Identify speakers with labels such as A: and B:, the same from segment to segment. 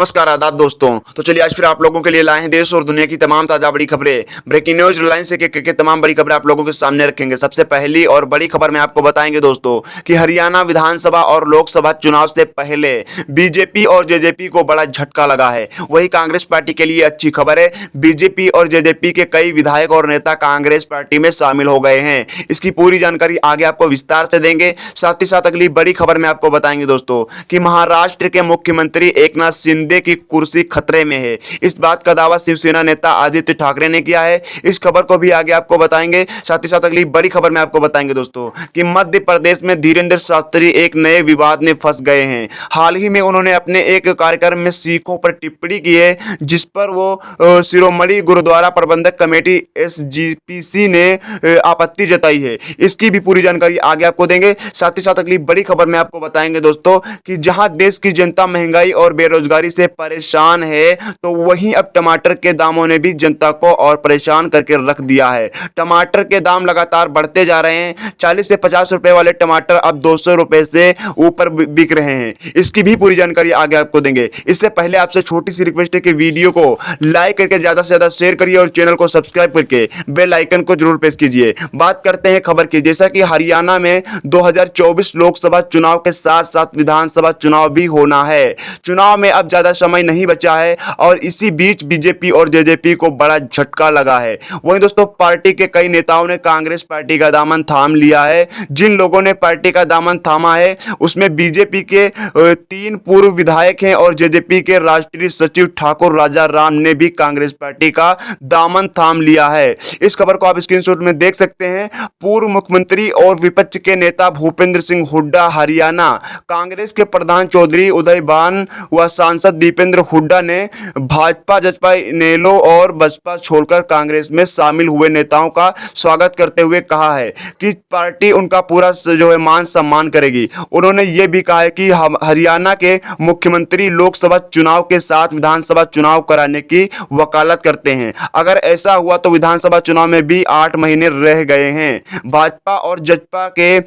A: नमस्कार आदाब दोस्तों। तो चलिए आज फिर आप लोगों के लिए लाए हैं देश और दुनिया की तमाम ताजा बड़ी खबरें। ब्रेकिंग न्यूज रिलायंस से के तमाम बड़ी खबरें आप लोगों के सामने रखेंगे। सबसे पहली और बड़ी खबर में आपको बताएंगे दोस्तों कि हरियाणा विधानसभा और लोकसभा चुनाव से पहले बीजेपी और जेजेपी को बड़ा झटका लगा है। वही कांग्रेस पार्टी के लिए अच्छी खबर है। बीजेपी और जेजेपी के कई विधायक और नेता कांग्रेस पार्टी में शामिल हो गए हैं। इसकी पूरी जानकारी आगे आपको विस्तार से देंगे। साथ ही साथ अगली बड़ी खबर में आपको बताएंगे दोस्तों कि महाराष्ट्र के मुख्यमंत्री एकनाथ शिंदे की कुर्सी खतरे में है। इस बात का दावा शिवसेना नेता आदित्य ठाकरे ने किया है। इस खबर को भी आगे आपको बताएंगे। साथ ही साथ अगली बड़ी खबर में आपको बताएंगे दोस्तों कि मध्य प्रदेश में धीरेंद्र शास्त्री एक नए विवाद में फंस गए हैं। हाल ही में उन्होंने अपने एक कार्यक्रम में सिखों पर टिप्पणी की है, जिस पर वो शिरोमणि गुरुद्वारा प्रबंधक कमेटी SGPC ने आपत्ति जताई है। इसकी भी पूरी जानकारी आगे आपको देंगे। साथ ही साथ अगली बड़ी खबर में आपको बताएंगे दोस्तों कि जहां देश की जनता महंगाई और बेरोजगारी से परेशान है, तो वहीं अब टमाटर के दामों ने भी जनता को और परेशान करके रख दिया है। टमाटर के दाम लगातार बढ़ते जा रहे हैं। 40 से 50 रुपए वाले टमाटर अब 200 रुपए से ऊपर बिक रहे हैं। इसकी भी पूरी जानकारी आगे आपको देंगे। इससे पहले आपसे छोटी सी रिक्वेस्ट है कि वीडियो को लाइक करके ज्यादा से ज्यादा शेयर करिए और चैनल को सब्सक्राइब करके बेल आइकन को जरूर प्रेस कीजिए। बात करते हैं खबर की। जैसा कि हरियाणा में 2024 लोकसभा चुनाव के साथ साथ विधानसभा चुनाव भी होना है। चुनाव में अब ज्यादा समय नहीं बचा है और इसी बीच बीजेपी और जेजेपी को बड़ा झटका लगा है। वहीं दोस्तों पार्टी के कई नेताओं ने कांग्रेस पार्टी का दामन थाम लिया है। जिन लोगों ने पार्टी का दामन थामा है उसमें बीजेपी के 3 पूर्व विधायक हैं और जेजेपी के राष्ट्रीय सचिव ठाकुर राजा राम ने भी कांग्रेस पार्टी का दामन थाम लिया है। इस खबर को आप स्क्रीनशॉट में देख सकते हैं। पूर्व मुख्यमंत्री और विपक्ष के नेता भूपेंद्र सिंह हुड्डा, हरियाणा कांग्रेस के प्रधान चौधरी उदय भान व सांसद दीपेंद्र हुड्डा ने भाजपा, जसपा, इनेलो और बसपा छोड़कर कांग्रेस में शामिल हुए नेताओं का स्वागत करते हुए कहा है कि पार्टी उनका पूरा जो है मान सम्मान करेगी। उन्होंने ये भी कहा है कि हम हरियाणा के मुख्यमंत्री लोकसभा चुनाव के साथ विधानसभा चुनाव कराने की वकालत करते हैं। अगर ऐसा हुआ तो विधानसभा चुनाव में भी 8 महीने रह गए हैं। भाजपा और जसपा के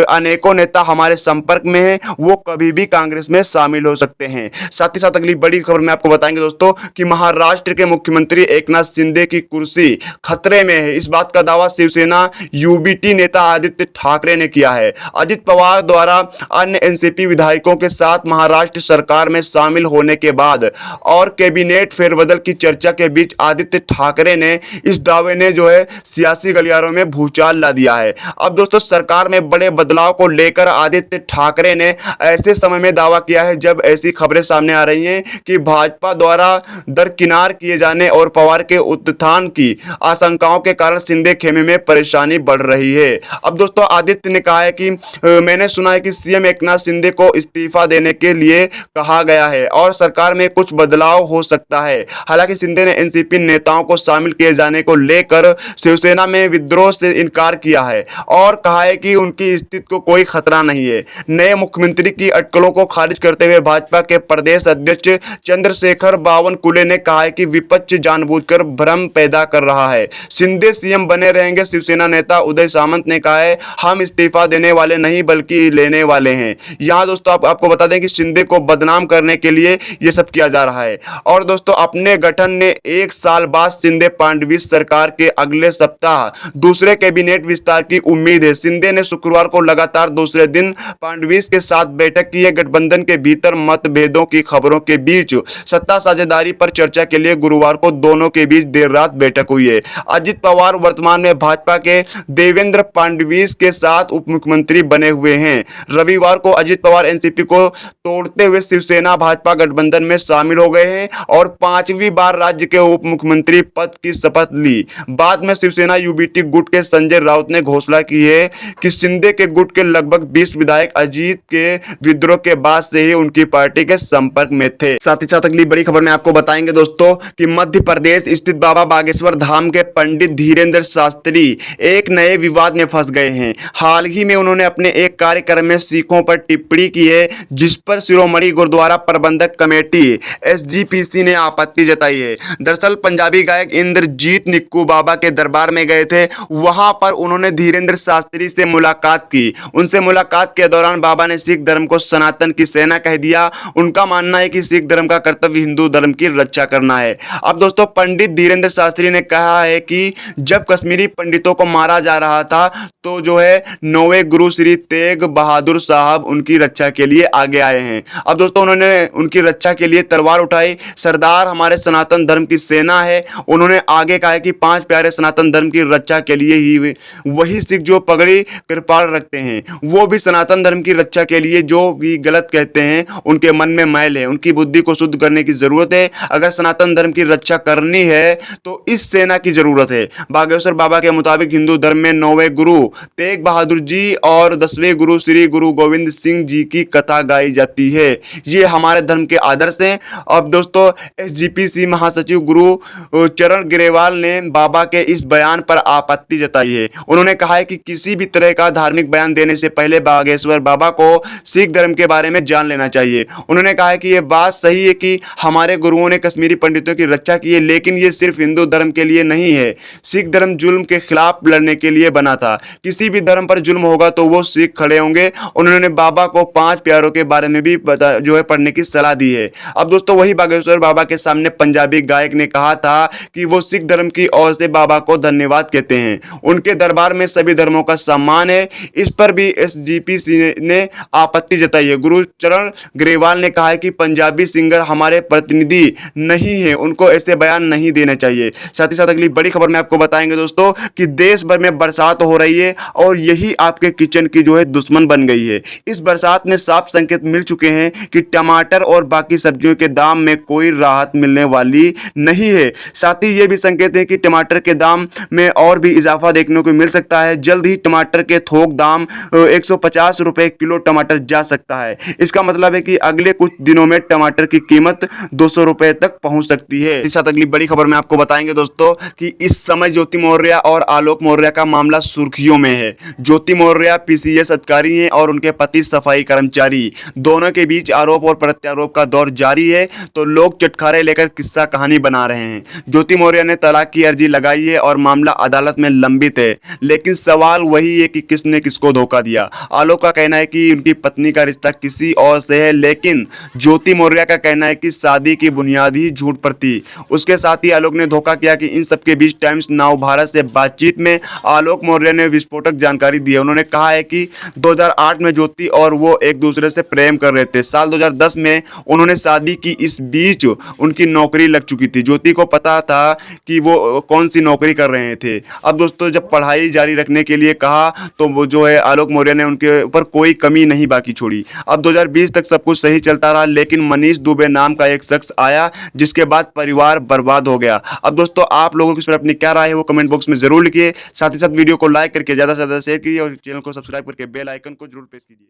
A: अनेकों नेता हमारे संपर्क में हैं, वो कभी भी कांग्रेस में शामिल हो सकते हैं। साथ ही साथ अगली बड़ी खबर में आपको बताएंगे दोस्तों कि महाराष्ट्र के मुख्यमंत्री एकनाथ शिंदे की कुर्सी खतरे में है। इस बात का दावा शिवसेना UBT नेता आदित्य ठाकरे ने किया है। अजित पवार द्वारा अन्य NCP विधायकों के साथ महाराष्ट्र सरकार में शामिल होने के बाद और कैबिनेट फेरबदल की चर्चा के बीच आदित्य ठाकरे ने इस दावे ने जो है सियासी गलियारों में भूचाल ला दिया है। अब दोस्तों सरकार में बड़े बदलाव को लेकर आदित्य ठाकरे ने ऐसे समय में दावा किया है जब ऐसी खबरें सामने आ रही हैं कि भाजपा द्वारा दरकिनार किए जाने और पवार के उत्थान की आशंकाओं के कारण शिंदे खेमे में परेशानी बढ़ रही है। अब दोस्तों आदित्य ने कहा है कि मैंने सुना है कि CM एकनाथ शिंदे को इस्तीफा देने के लिए कहा गया है और सरकार में कुछ बदलाव हो सकता है। हालांकि शिंदे ने NCP नेताओं को शामिल किए जाने को लेकर शिवसेना में विद्रोह से इनकार किया है और कहा है कि उनकी स्थिति को कोई खतरा नहीं है। नए मुख्यमंत्री की अटकलों को खारिज करते हुए भाजपा के प्रदेश अध्यक्ष चंद्रशेखर बावनकुले ने कहा है कि विपक्ष जानबूझकर भ्रम पैदा कर रहा है। शिंदे CM बने रहेंगे। शिवसेना नेता उदय सामंत ने कहा है हम इस्तीफा देने वाले नहीं बल्कि लेने वाले हैं। यहाँ दोस्तों आपको बता दें कि शिंदे को बदनाम करने के लिए ये सब किया जा रहा है। और दोस्तों अपने गठन ने 1 साल बाद शिंदे फडणवीस सरकार के अगले सप्ताह दूसरे कैबिनेट विस्तार की उम्मीद है। शिंदे ने शुक्रवार को लगातार दूसरे दिन फडणवीस के साथ बैठक की है। गठबंधन के भीतर मतभेदों की खबरों के बीच सत्ता साझेदारी पर चर्चा के लिए गुरुवार को दोनों के बीच देर रात बैठक हुई है। अजित पवार वर्तमान में भाजपा के देवेंद्र फडणवीस के साथ उप मुख्यमंत्री बने हुए हैं। रविवार को अजित पवार NCP को तोड़ते हुए शिवसेना भाजपा गठबंधन में शामिल हो गए हैं और 5वीं बार राज्य के उप मुख्यमंत्री पद की शपथ ली। बाद में शिवसेना UBT गुट के संजय राउत ने घोषणा की है कि शिंदे के गुट के लगभग 20 विधायक अजीत के विद्रोह के बाद से ही उनकी पार्टी के संपर्क में थे। साथ ही साथ अगली बड़ी खबर में आपको बताएंगे दोस्तों कि मध्य प्रदेश स्थित बाबा बागेश्वर धाम के पंडित धीरेंद्र शास्त्री एक नए विवाद में फंस गए हैं। हाल ही में उन्होंने अपने एक कार्यक्रम में सिखों पर टिप्पणी की है, जिस पर शिरोमणि गुरुद्वारा प्रबंधक कमेटी SGPC ने आपत्ति जताई है। दरअसल पंजाबी गायक इंद्रजीत निक्कू बाबा के दरबार में गए थे। वहां पर उन्होंने धीरेंद्र शास्त्री से मुलाकात की। उनसे मुलाकात के दौरान बाबा ने सिख धर्म को सनातन की सेना कह दिया। उनका मानना है कि सिख धर्म का कर्तव्य हिंदू धर्म की रक्षा करना है। अब दोस्तों पंडित धीरेन्द्र शास्त्री ने कहा है कि जब कश्मीरी पंडितों को मारा जा रहा था तो जो है 9वें गुरु श्री तेग बहादुर साहब उनकी रक्षा के लिए आगे आए हैं। अब दोस्तों उन्होंने उनकी रक्षा के लिए तलवार उठाई। सरदार हमारे सनातन धर्म की सेना है। उन्होंने आगे कहा कि 5 प्यारे सनातन धर्म की रक्षा के लिए ही वही सिख जो पगड़ी कृपाल रखते हैं वो भी सनातन धर्म की रक्षा के लिए जो भी गलत कहते हैं उनके मन में मैल है, उनकी बुद्धि को शुद्ध करने की जरूरत है। अगर सनातन धर्म की रक्षा करनी है तो इस सेना की जरूरत है। बागेश्वर बाबा के मुताबिक हिंदू धर्म में 9वें गुरु तेग बहादुर जी और 10वें गुरु श्री गुरु गोविंद सिंह जी की कथा गाई जाती है। ये हमारे धर्म के आदर्श हैं। अब दोस्तों एसजीपीसी महासचिव गुरु चरण ग्रेवाल ने बाबा के इस बयान पर आपत्ति जताई है। उन्होंने कहा है कि किसी भी तरह का धार्मिक बयान देने से पहले बागेश्वर बाबा को सिख धर्म के बारे में जान लेना चाहिए। उन्होंने कहा है कि यह बात सही है कि हमारे गुरुओं ने कश्मीरी पंडितों की रक्षा की है, लेकिन ये सिर्फ हिंदू धर्म के लिए नहीं है। सिख धर्म जुल्म के खिलाफ लड़ने के लिए बना था। किसी भी धर्म पर जुल्म होगा तो वो सिख खड़े होंगे। उन्होंने बाबा को 5 प्यारों के बारे में भी जो है पढ़ने की सलाह दी है। अब दोस्तों वही बागेश्वर बाबा के सामने पंजाबी गायक ने कहा था कि वो सिख धर्म की ओर से बाबा को धन्यवाद कहते हैं। उनके दरबार में सभी धर्मों का सम्मान है। इस पर भी एसजीपीसी ने आपत्ति जताई है। गुरु चरण ग्रेवाल ने कहा है कि पंजाबी सिंगर हमारे प्रतिनिधि नहीं है, उनको ऐसे बयान नहीं देना चाहिए। साथ ही साथ अगली बड़ी खबर में आपको बताएंगे दोस्तों कि देश भर में बरसात हो रही है और यही आपके किचन की जो है दुश्मन बन गई है। इस बरसात में साफ संकेत मिल चुके हैं कि टमाटर और बाकी सब्जियों के दाम में कोई राहत मिलने वाली नहीं है। साथ ही ये भी संकेत है कि टमाटर के दाम में और भी इजाफा देखने को मिल सकता है। जल्द ही टमाटर के थोक दाम 150 रुपए किलो टमाटर जा सकता है। इसका मतलब है कि अगले कुछ दिनों में टमाटर की कीमत 200 रुपए तक पहुंच सकती है। इस साथ अगली बड़ी खबर में आपको बताएंगे दोस्तों कि इस समय ज्योति मौर्य और आलोक मौर्य का मामला सुर्खियों में है। ज्योति मौर्य पीसीएस अधिकारी हैं और उनके पति सफाई कर्मचारी। दोनों के बीच आरोप और प्रत्यारोप का दौर जारी है तो लोग चटखारे लेकर किस्सा कहानी बना रहे हैं। ज्योति मौर्य ने तलाक की अर्जी लगाई है और मामला अदालत में लंबित है, लेकिन सवाल वही है कि किसने किसको धोखा दिया। आलोक का कहना है कि उनकी पत्नी का रिश्ता किसी और से है, लेकिन ज्योति मौर्य का कहना है कि शादी की बुनियाद ही झूठ पर थी। उसके साथ ही आलोक ने धोखा किया कि इन सबके बीच टाइम्स नाउ भारत से बातचीत में आलोक मौर्य ने विस्फोटक जानकारी दी है। उन्होंने कहा है कि 2008 में ज्योति और वो एक दूसरे से प्रेम कर रहे थे। साल 2010 में उन्होंने शादी की, इस बीच उनकी नौकरी लग चुकी थी। ज्योति को पता था कि वो कौन सी नौकरी कर रहे थे। अब दोस्तों जब पढ़ाई जारी रखने के लिए कहा तो वो जो है आलोक मौर्य ने उनके ऊपर कोई कमी नहीं बाकी छोड़ी। अब 2020 तक सब कुछ सही चलता रहा, लेकिन मनीष दुबे नाम का एक शख्स आया जिसके बाद परिवार बर्बाद हो गया। अब दोस्तों आप लोगों की इस पर अपनी क्या राय है वो कमेंट बॉक्स में जरूर लिखिए। साथ ही साथ वीडियो को लाइक करके ज़्यादा से ज़्यादा शेयर कीजिए और चैनल को सब्सक्राइब करके बेल आइकन को जरूर प्रेस कीजिए।